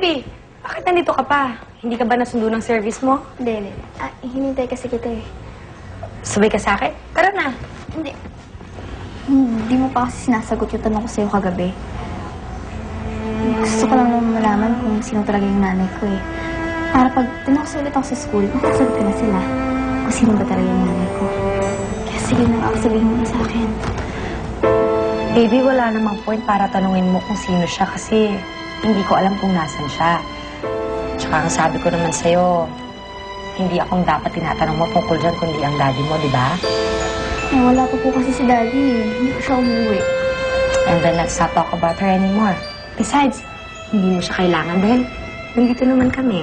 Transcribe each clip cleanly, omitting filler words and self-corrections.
baby, bakit nandito ka pa? Hindi ka ba nasundo ng service mo? Hindi. Hinintay kasi kita eh. Sabay ka sa akin? Tara na. Hindi. Hindi mo pa kasi sinasagot yung tanong ko sa'yo kagabi. Gusto ko lang naman malaman kung sino talaga yung nanay ko eh. Para pag tinawag ulit ako sa school, makasagot ko na sila kung sino ba talaga yung nanay ko. Kaya sige na ako, sabihin mo na sa akin. Baby, wala namang point para tanungin mo kung sino siya kasi hindi ko alam kung nasan siya. Tsaka ang sabi ko naman sa'yo, hindi akong dapat tinatanong mo tungkol dyan kundi ang daddy mo, di ba? Eh, wala pa po kasi si Daddy eh. Hindi ko siya umuwi. And then let's not talk about her anymore. Besides, hindi mo siya kailangan dahil nandito naman kami.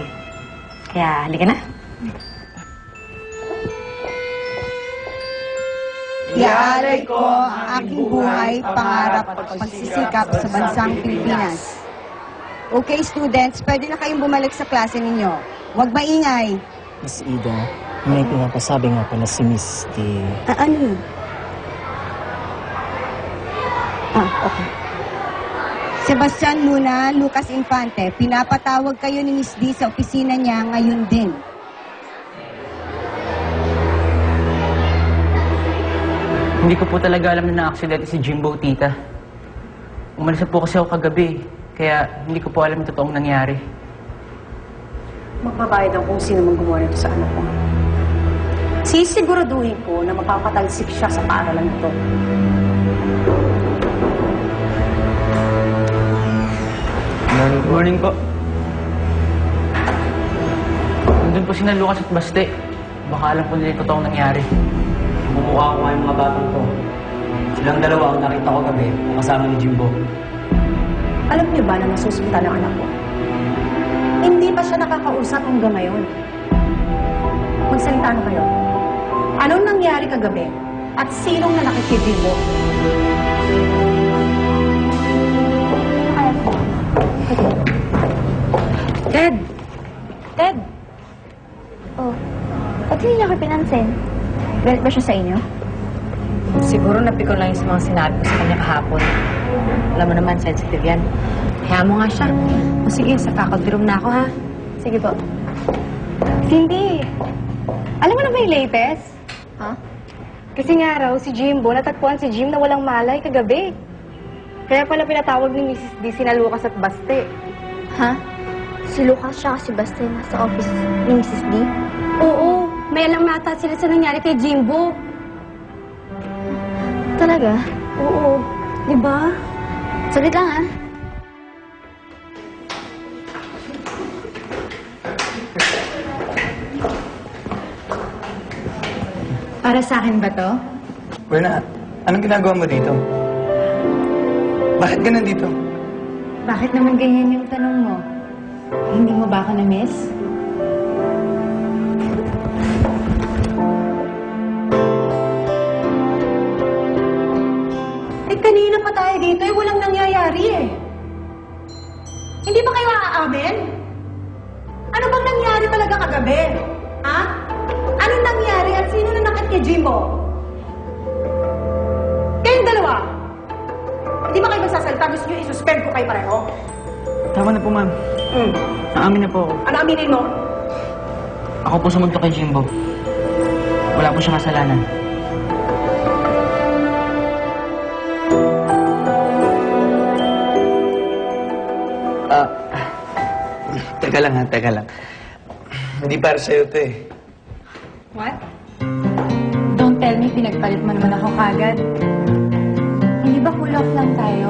Kaya, halika na. Iaaral ko ang aking buhay, pangarap at pagsisikap sa bansang Pilipinas. Okay, students, pwede na kayong bumalik sa klase ninyo. Huwag maingay. Miss Ida, may pinapasabi nga pala si Miss T. Ano yun? Okay. Sebastian Luna, Lucas Infante, pinapatawag kayo ni Miss D sa opisina niya ngayon din. Hindi ko po talaga alam na na-aksidente si Jimbo, tita. Umalis na po kasi ako kagabi, kaya hindi ko po alam yung totoong nangyari. Magbabayad ang kung sino mang gumawa nito sa anak ko. Sisiguraduhin ko na mapapatalsik siya sa paaralan nito. Good morning po. Nandun po sina Lucas at Baste. Baka alam po nila yung totoong nangyari. Bumukha ko nga yung mga batang to. Silang dalawa ang nakita ko gabi, kasama ni Jimbo. Alam niyo ba na nasusundan ang anak ko? Hindi pa siya nakakausap hanggang ngayon. Magsalita na kayo. Anong nangyari kagabi? At sinong nanakit kay Jimbo? Ted! Ted! Oh, ba't hindi niya kayo pinansin? Galit ba siya sa inyo? Siguro napikon lang yung sa mga sinabi ko sa kanya kahapon. Alam mo naman, sensitive yan. Kaya mo nga siya. O sige, sa faculty room na ako, ha? Sige po. Cindy, alam mo na ba yung latest? Ha? Kasi nga raw, si Jimbo, natagpuan si Jim na walang malay kagabi. Kaya pala pinatawag ni Mrs. D sina Lucas at Baste. Ha? Si Lucas siya si Basta nasa office ni Mrs. D? Oo, may alam nata sila sa nangyari kay Jimbo. Talaga? Oo, di ba? Saglit lang ha. Para sa akin ba to? Berna, anong ginagawa mo dito? Bakit ka nandito? Bakit naman ganyan yung tanong mo? Hindi mo ba ako na-miss? Eh, kanina pa tayo dito eh, walang nangyayari eh. Hindi ba kayo aamin? Ano bang nangyari talaga kagabi? Ha? Anong nangyari at sino nanakit kay Jimbo? Kayong dalawa! Hindi ba kayo magsasalita? Gusto nyo isuspend ko kayo pareho? Tama na po, ma'am. Naamin na po ako. Ano aminin mo? Ako po sumuntok kay Jimbo. Wala po siyang kasalanan. Teka lang ha, teka lang. Hindi para sa'yo to eh. What? Don't tell me pinagpalit mo naman ako kagad. Hindi ba cool off lang tayo?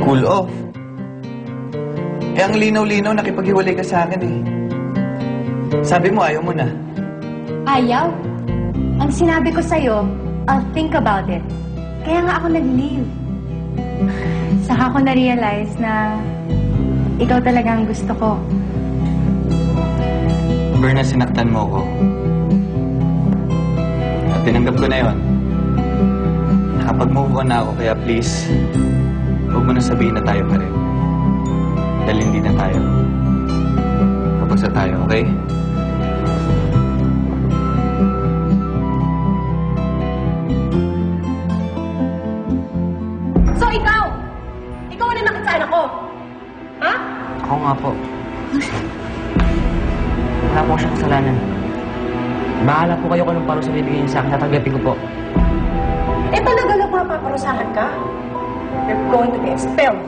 Cool off. Eh, ang linaw-linaw, nakipaghiwalay ka sa akin eh. Sabi mo, ayaw mo na. Ayaw? Ang sinabi ko sa'yo, I'll think about it. Kaya nga ako nag-leave. Saka ko na-realize na ikaw talaga ang gusto ko. Berna, sinaktan mo ko. At tinanggap ko na yon. Nakapag-move on na ako, kaya please, huwag mo na sabihin na tayo pa rin. Dahil hindi na tayo. Kapag sa tayo, okay? So ikaw! Ikaw ang nanakit sa anak ko! Ha? Ako nga po. Wala po siyang kasalanan. Bahala po kayo kung anong parusa bibigyan niyo sa akin. Tatanggapin ko po. Eh talaga lang mapaparusahan ka? You're going to be expelled.